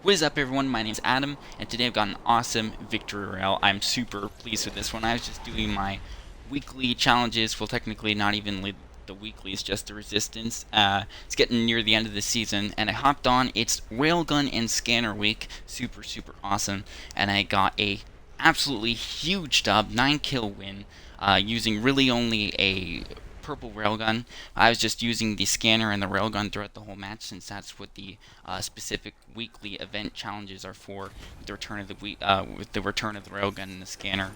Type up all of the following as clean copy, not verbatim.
What is up, everyone? My name is Adam, and today I've got an awesome victory royale. I'm super pleased with this one. I was just doing my weekly challenges. Well, technically not even the weeklies, just the resistance. It's getting near the end of the season, and I hopped on. It's Railgun and Scanner Week. Super, super awesome. And I got a absolutely huge dub, 9-kill win, using really only a purple railgun. I was just using the scanner and the railgun throughout the whole match, since that's what the specific weekly event challenges are for. With the return of the with the return of the railgun and the scanner,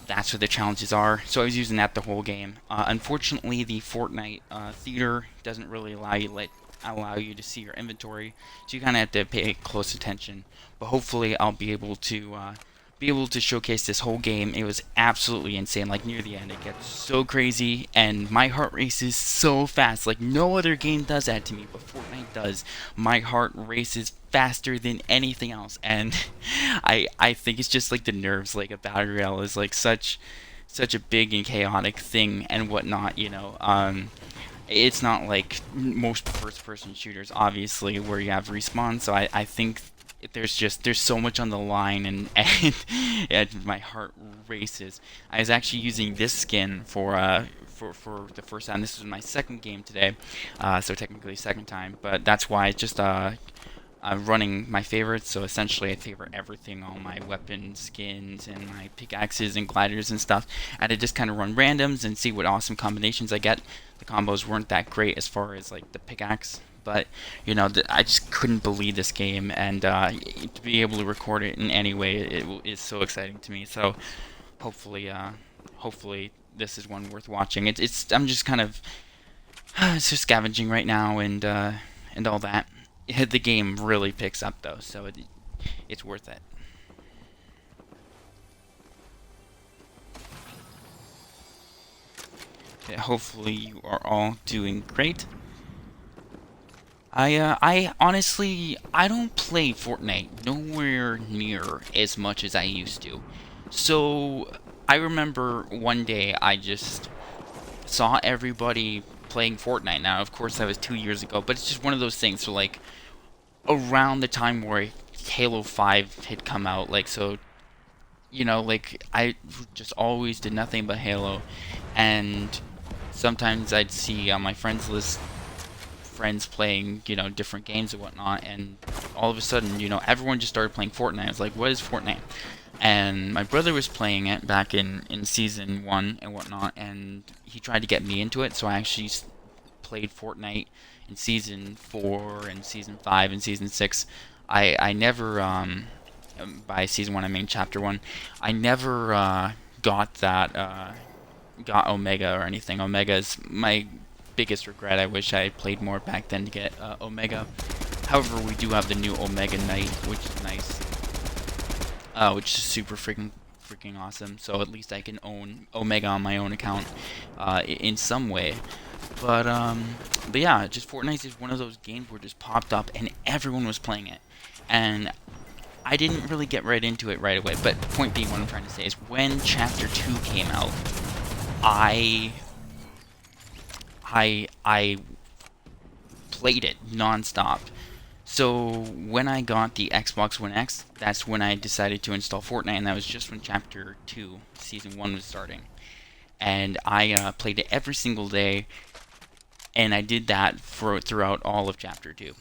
that's what the challenges are. So I was using that the whole game. Unfortunately, the Fortnite theater doesn't really allow you to see your inventory, so you kind of have to pay close attention. But hopefully, I'll be able to showcase this whole game. It was absolutely insane. Like, near the end, it gets so crazy, and my heart races so fast. Like, no other game does that to me, but Fortnite does. My heart races faster than anything else, and I think it's just like the nerves. Like, a battle royale is like such a big and chaotic thing and whatnot. It's not like most first-person shooters, obviously, where you have respawn. So I think there's so much on the line, and my heart races. I was actually using this skin for the first time. This was my second game today, so technically second time. But that's why it's just I'm running my favorites. So essentially, I favor everything, all my weapon skins and my pickaxes and gliders and stuff. And I just kind of run randoms and see what awesome combinations I get. The combos weren't that great as far as like the pickaxe, but I just couldn't believe this game, and to be able to record it in any way, it is so exciting to me. So hopefully, hopefully this is one worth watching. I'm just kind of it's just scavenging right now, and all that. The game really picks up though, so it's worth it. Okay, hopefully you are all doing great. I honestly, I don't play Fortnite nowhere near as much as I used to. So, I remember one day I just saw everybody playing Fortnite. Now, of course, that was 2 years ago, but it's just one of those things. So, like, around the time where Halo 5 had come out, like, so, like, I just always did nothing but Halo, and sometimes I'd see on my friends list friends playing, different games and whatnot, and all of a sudden, everyone just started playing Fortnite. I was like, what is Fortnite? And my brother was playing it back in season 1 and whatnot, and he tried to get me into it, so I actually played Fortnite in season 4 and season 5 and season 6. I never, by season 1 I mean chapter 1, I never got got Omega or anything. Omega is my biggest regret. I wish I played more back then to get Omega. However, we do have the new Omega Knight, which is nice, which is super freaking awesome. So at least I can own Omega on my own account in some way. But yeah, just Fortnite is one of those games where it just popped up and everyone was playing it, and I didn't really get right into it right away. But point being, what I'm trying to say is, when Chapter 2 came out, I I played it nonstop. So when I got the Xbox One X, that's when I decided to install Fortnite, and that was just when Chapter 2, Season 1 was starting. And I played it every single day, and I did that throughout all of Chapter 2.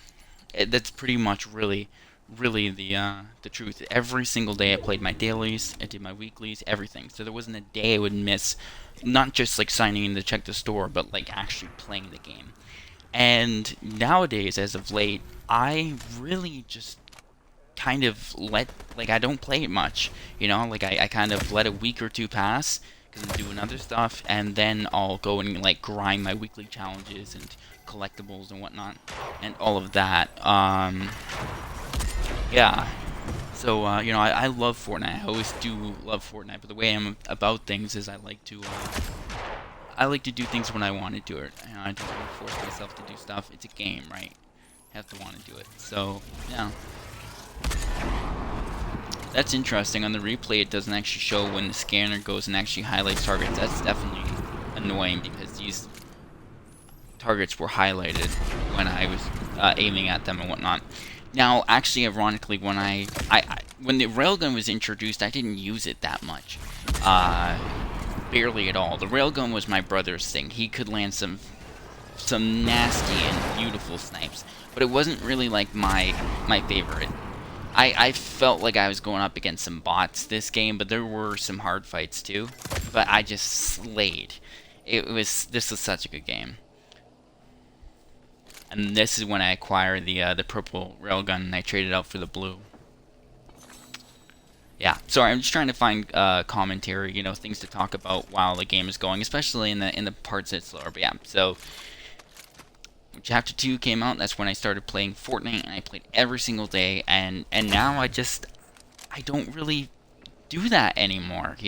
That's pretty much really the truth. Every single day I played my dailies, I did my weeklies, everything. So there wasn't a day I would miss, not just like signing in to check the store, but like actually playing the game. And nowadays, as of late, I really just kind of I don't play it much, like I kind of let a week or two pass because I'm doing other stuff, and then I'll go and like grind my weekly challenges and collectibles and whatnot, and all of that. Yeah. So, I love Fortnite. I always do love Fortnite, but the way I'm about things is I like to do things when I want to do it. I just don't force myself to do stuff. It's a game, right? I have to want to do it. So, yeah. That's interesting. On the replay, it doesn't actually show when the scanner goes and actually highlights targets. That's definitely annoying, because these targets were highlighted when I was aiming at them and whatnot. Now, actually, ironically, when the railgun was introduced, I didn't use it that much, uh, barely at all. The railgun was my brother's thing. He could land some nasty and beautiful snipes, but it wasn't really like my favorite. I felt like I was going up against some bots this game, but there were some hard fights too. But I just slayed. This was such a good game. And this is when I acquired the purple railgun and I traded out for the blue. Yeah, sorry, I'm just trying to find commentary, things to talk about while the game is going, especially in the parts that's slower. But yeah, so Chapter 2 came out. That's when I started playing Fortnite, and I played every single day. And now I don't really do that anymore.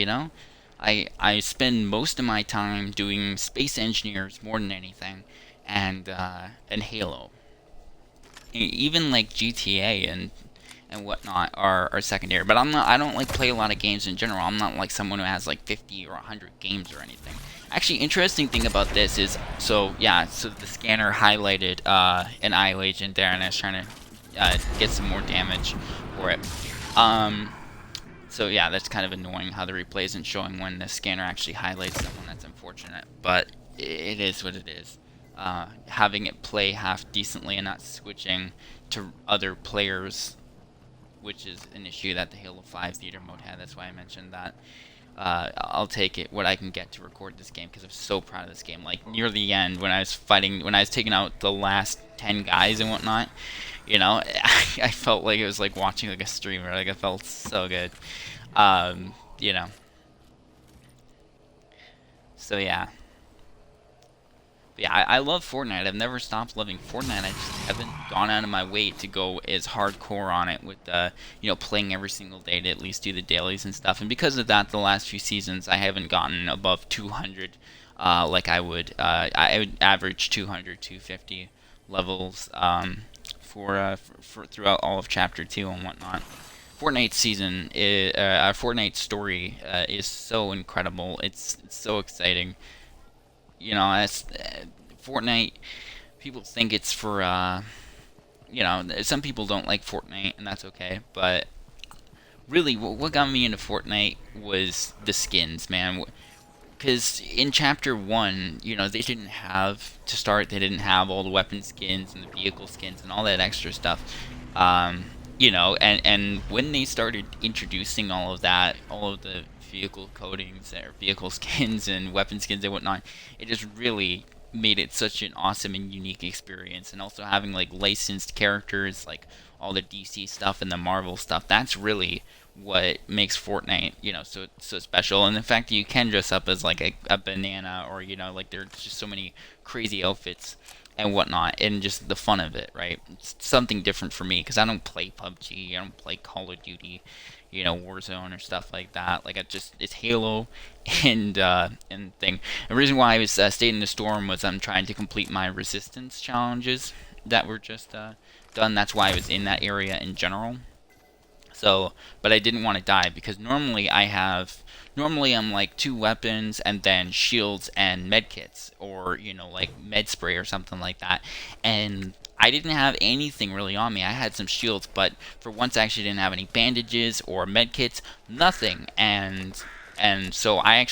I spend most of my time doing Space Engineers more than anything, and Halo. Even like GTA and whatnot are secondary. But I don't like play a lot of games in general. I'm not like someone who has like 50 or 100 games or anything. Actually, interesting thing about this is, so the scanner highlighted an IO agent there, and I was trying to get some more damage for it. So yeah, that's kind of annoying how the replay isn't showing when the scanner actually highlights someone. That's unfortunate, but it is what it is. Having it play half decently and not switching to other players, which is an issue that the Halo 5 theater mode had. That's why I mentioned that. I'll take it what I can get to record this game, because I'm so proud of this game. Like near the end, when I was taking out the last 10 guys and whatnot, I felt like it was like watching like a streamer. Like it felt so good. you know. So yeah. But yeah, I love Fortnite. I've never stopped loving Fortnite. I just haven't gone out of my way to go as hardcore on it with, playing every single day to at least do the dailies and stuff. And because of that, the last few seasons, I haven't gotten above 200 like I would. I would average 200, 250 levels for throughout all of Chapter 2 and whatnot. Fortnite story is so incredible. It's so exciting. As Fortnite, people think it's for, some people don't like Fortnite, and that's okay. But really, what got me into Fortnite was the skins, man. Because in Chapter 1, they didn't have, to start, they didn't have all the weapon skins and the vehicle skins and all that extra stuff. And when they started introducing all of that, all of the vehicle coatings or vehicle skins and weapon skins and whatnot, it just really made it such an awesome and unique experience. And also having like licensed characters, like all the DC stuff and the Marvel stuff, that's really what makes Fortnite, so special. And the fact that you can dress up as like a banana, or like there's just so many crazy outfits and whatnot, and just the fun of it, right? It's something different for me, because I don't play PUBG, I don't play Call of Duty, Warzone or stuff like that. Like it's Halo and thing. The reason why I was staying in the storm was I'm trying to complete my resistance challenges that were just done. That's why I was in that area in general. So, but I didn't want to die, because normally I'm like 2 weapons and then shields and medkits, or like med spray or something like that. And I didn't have anything really on me. I had some shields, but for once I actually didn't have any bandages or medkits, nothing. And so I'm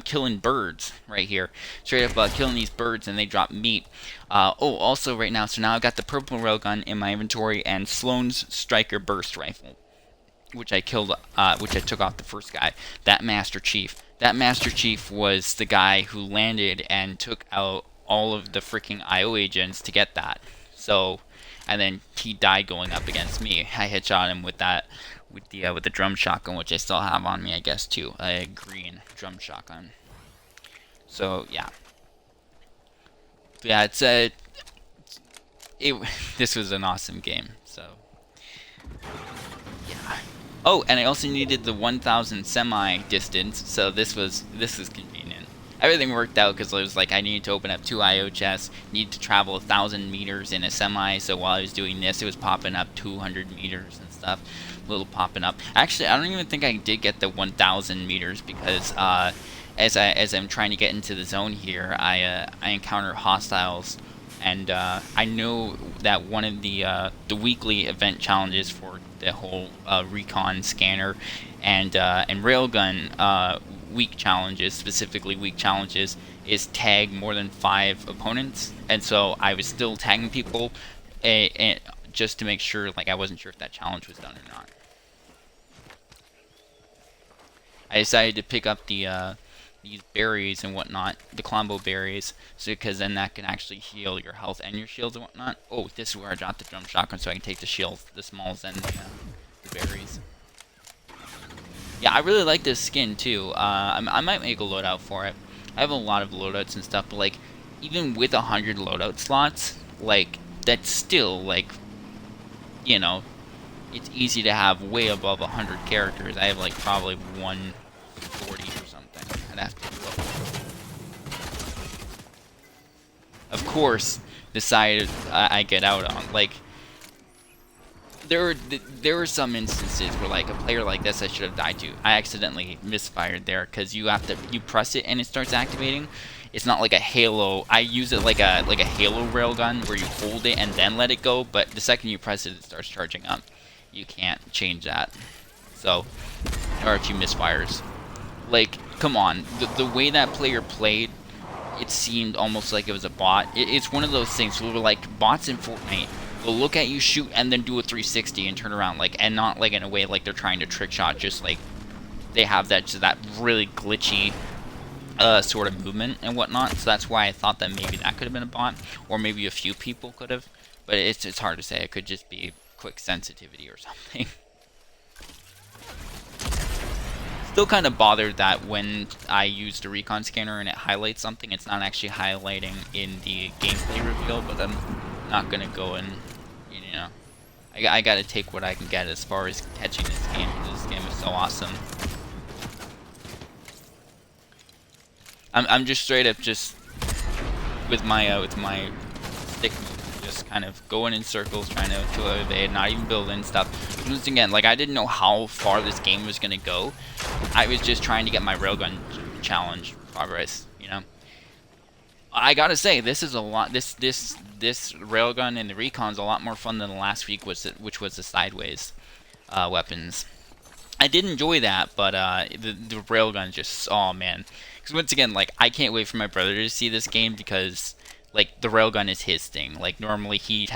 killing birds right here, straight up killing these birds, and they drop meat. Also right now, so now I've got the purple railgun in my inventory and Sloan's striker burst rifle, which I killed, which I took off the first guy, that Master Chief. That Master Chief was the guy who landed and took out all of the freaking IO agents to get that. So, and then he died going up against me. I headshot him with the drum shotgun, which I still have on me, I guess, too. A green drum shotgun. So yeah. But yeah, this was an awesome game. So yeah. Oh, and I also needed the 1,000 semi distance, so this is convenient. Everything worked out, because it was like I needed to open up 2 IO chests, needed to travel 1,000 meters in a semi, so while I was doing this, it was popping up 200 meters and stuff, little popping up. Actually, I don't even think I did get the 1,000 meters, because as I'm trying to get into the zone here, I encounter hostiles and I know that one of the weekly event challenges for the whole recon scanner and railgun week challenges, specifically week challenges, is tag more than 5 opponents, and so I was still tagging people, just to make sure, like I wasn't sure if that challenge was done or not. I decided to pick up these berries and whatnot, the combo berries, so because then that can actually heal your health and your shields and whatnot. Oh, this is where I dropped the drum shotgun so I can take the shields, the smalls, and the berries. Yeah, I really like this skin too. I might make a loadout for it. I have a lot of loadouts and stuff, but like, even with 100 loadout slots, like, that's still, like, you know, it's easy to have way above 100 characters. I have like probably 140 or something. I'd have to look. Of course, the side I get out on, like, there were some instances where like a player like this I should have died to. I accidentally misfired there because you press it and it starts activating. It's not like a Halo. I use it like a Halo railgun where you hold it and then let it go, but the second you press it, it starts charging up. You can't change that. So there are a few misfires. Like, come on, the way that player played, it seemed almost like it was a bot. It's one of those things where, like, bots in Fortnite will look at you, shoot, and then do a 360 and turn around, like, and not like in a way like they're trying to trick shot, just like they have that really glitchy sort of movement and whatnot. So that's why I thought that maybe that could have been a bot, or maybe a few people could have, but it's hard to say. It could just be quick sensitivity or something. Still kind of bothered that when I used a recon scanner and it highlights something, it's not actually highlighting in the gameplay reveal, but I'm not gonna go and, you know, I gotta take what I can get as far as catching this game, because this game is so awesome. I'm just straight up just with my stick move, just kind of going in circles, trying to evade, not even building stuff. Once again, like, I didn't know how far this game was gonna go. I was just trying to get my railgun challenge progress, you know. I gotta say, this is a lot. This railgun and the recon's a lot more fun than the last week, which was the sideways weapons. I did enjoy that, but the railgun just, oh man. Because once again, like, I can't wait for my brother to see this game, because like the railgun is his thing. Like, normally he'd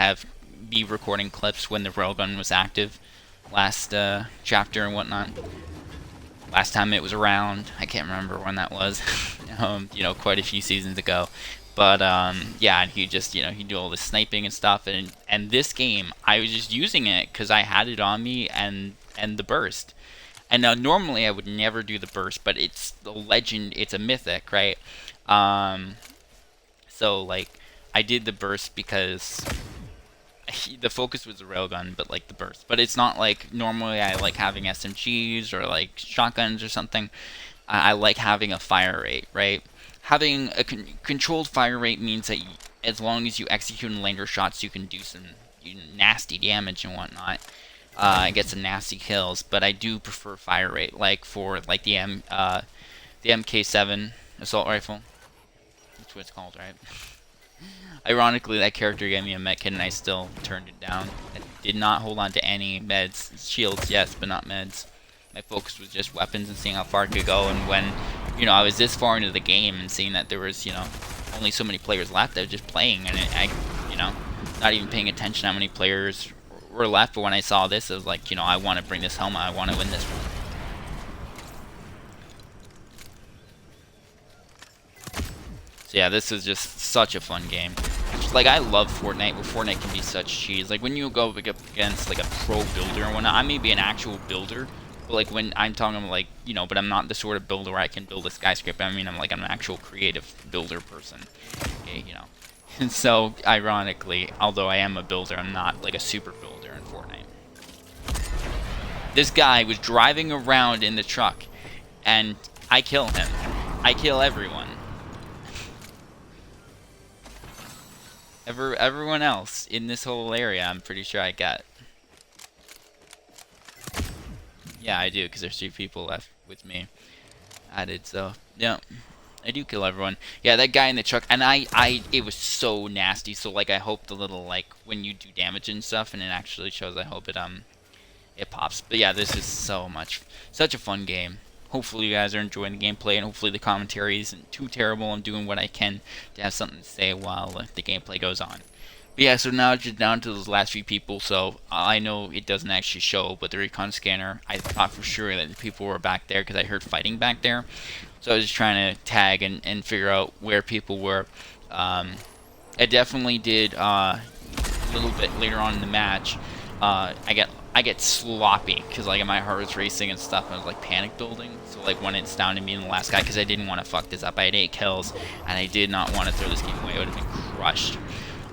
be recording clips when the railgun was active, last chapter and whatnot. Last time it was around, I can't remember when that was. You know, quite a few seasons ago. But yeah, and he just, you know, he'd do all this sniping and stuff. And this game, I was just using it because I had it on me, and the burst. And now normally I would never do the burst, but it's the legend. It's a mythic, right? So like, I did the burst because the focus was the railgun, but like the burst. But it's not like normally I like having SMGs or like shotguns or something. I like having a fire rate, right? Having a controlled fire rate means that as long as you execute in later shots, you can do some nasty damage and whatnot. Get some nasty kills, but I do prefer fire rate, like for like the MK7 assault rifle. That's what it's called, right? Ironically, that character gave me a med kit and I still turned it down. I did not hold on to any meds. Shields, yes, but not meds. My focus was just weapons and seeing how far it could go. And when, you know, I was this far into the game and seeing that there was, you know, only so many players left, I was just playing, and I, you know, not even paying attention to how many players were left. But when I saw this, I was like, you know, I want to bring this home. I want to win this one. So yeah, this is just such a fun game. Like, I love Fortnite, where Fortnite can be such cheese. Like, when you go up against like a pro builder and whatnot, I may be an actual builder, but like when I'm talking like, you know, but I'm not the sort of builder where I can build a skyscraper. I mean, I'm an actual creative builder person. Okay, you know. And so, ironically, although I am a builder, I'm not like a super builder in Fortnite. This guy was driving around in the truck, and I kill him. I kill everyone. Everyone else in this whole area, I'm pretty sure I got. Yeah, I do, because there's 3 people left with me added, so, yeah. I do kill everyone. Yeah, that guy in the truck, and it was so nasty. So like, I hope the little like when you do damage and stuff, and it actually shows. I hope it pops. But yeah, this is such a fun game. Hopefully you guys are enjoying the gameplay, and hopefully the commentary isn't too terrible. I'm doing what I can to have something to say while the gameplay goes on. But yeah, so now it's just down to those last few people. So I know it doesn't actually show, but the recon scanner, I thought for sure that the people were back there because I heard fighting back there. So I was just trying to tag and figure out where people were. I definitely did a little bit later on in the match. I get sloppy because like my heart was racing and stuff. I was like panic building. So like when it's down to me and the last guy, because I didn't want to fuck this up. I had 8 kills and I did not want to throw this game away. It would have been crushed.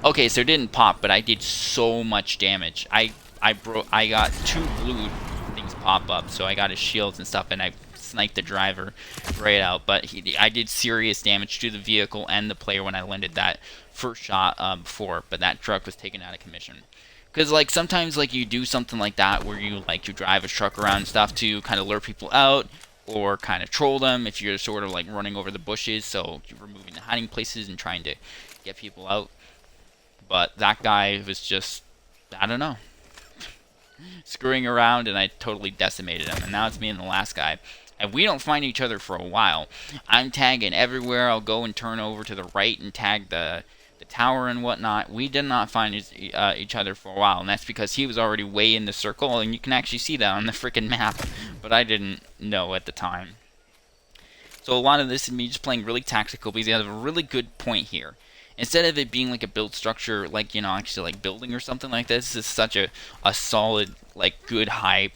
Okay, so it didn't pop, but I did so much damage. I got 2 blue things pop up, so I got his shields and stuff, and I sniped the driver right out. But I did serious damage to the vehicle and the player when I landed that first shot before. But that truck was taken out of commission. Because like sometimes like you do something like that where you drive a truck around and stuff to kind of lure people out or kind of troll them if you're sort of like running over the bushes. So you're removing the hiding places and trying to get people out. But that guy was just, I don't know, screwing around, and I totally decimated him. And now it's me and the last guy. And we don't find each other for a while. I'm tagging everywhere. I'll go and turn over to the right and tag the tower and whatnot. We did not find each other for a while. And that's because he was already way in the circle. And you can actually see that on the freaking map. But I didn't know at the time. So a lot of this is me just playing really tactical because he has a really good point here. Instead of it being like a build structure, like, you know, actually like building or something like this is such a solid, like, good high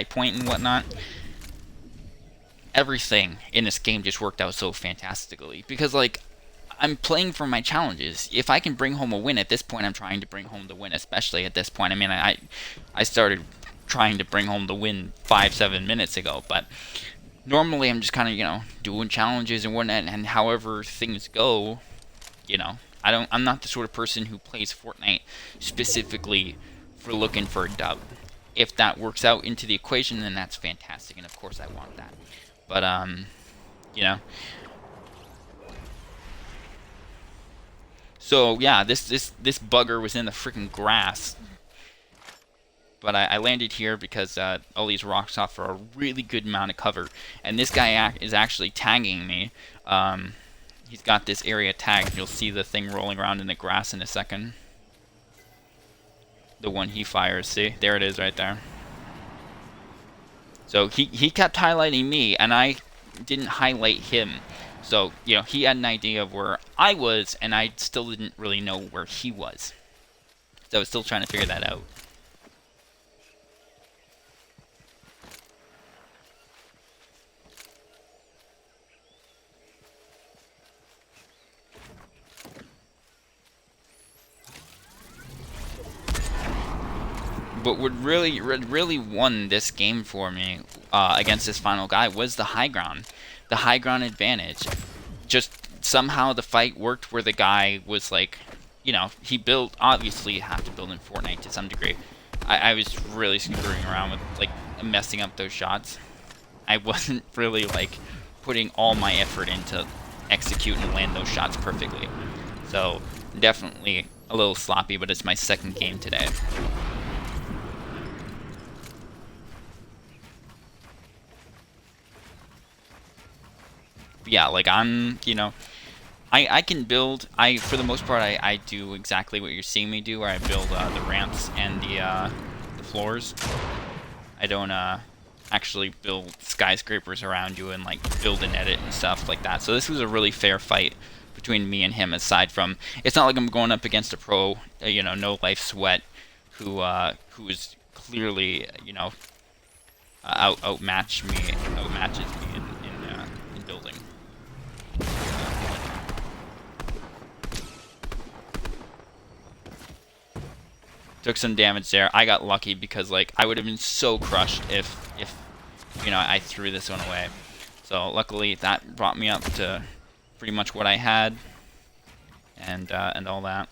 point and whatnot. Everything in this game just worked out so fantastically because, like, I'm playing for my challenges. If I can bring home a win at this point, I'm trying to bring home the win, especially at this point. I mean, I started trying to bring home the win 5-7 minutes ago, but normally I'm just kind of, you know, doing challenges and whatnot, and however things go, you know, I'm not the sort of person who plays Fortnite specifically for looking for a dub. If that works out into the equation, then that's fantastic, and of course I want that. But you know. So yeah, this bugger was in the freaking grass. But I landed here because all these rocks offer a really good amount of cover, and this guy is actually tagging me. He's got this area tagged. You'll see the thing rolling around in the grass in a second. The one he fires, see? There it is right there. So he kept highlighting me, and I didn't highlight him. So, you know, he had an idea of where I was, and I still didn't really know where he was. So I was still trying to figure that out. But what really won this game for me against this final guy was the high ground advantage. Just somehow the fight worked where the guy was like, you know, he built. Obviously, you have to build in Fortnite to some degree. I was really screwing around with like messing up those shots. I wasn't really like putting all my effort into execute and land those shots perfectly. So definitely a little sloppy, but it's my second game today. Yeah, like I'm, you know, I can build. For the most part, I do exactly what you're seeing me do, where I build the ramps and the floors. I don't actually build skyscrapers around you and like build and edit and stuff like that. So this was a really fair fight between me and him. Aside from, it's not like I'm going up against a pro, you know, no life sweat, who is clearly, you know, outmatches me in building. Took some damage there. I got lucky because like I would have been so crushed if you know I threw this one away. So luckily that brought me up to pretty much what I had, and all that.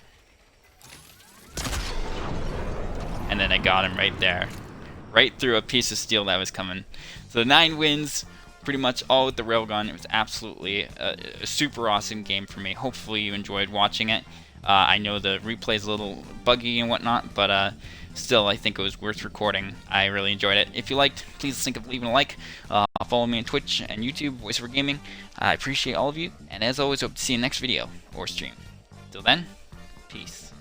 And then I got him right there, right through a piece of steel that was coming. So 9 wins. pretty much all with the Railgun. It was absolutely a super awesome game for me. Hopefully you enjoyed watching it. I know the replay is a little buggy and whatnot, but still, I think it was worth recording. I really enjoyed it. If you liked, please think of leaving a like. Follow me on Twitch and YouTube, Voice Over Gaming. I appreciate all of you, and as always, hope to see you in the next video or stream. Till then, peace.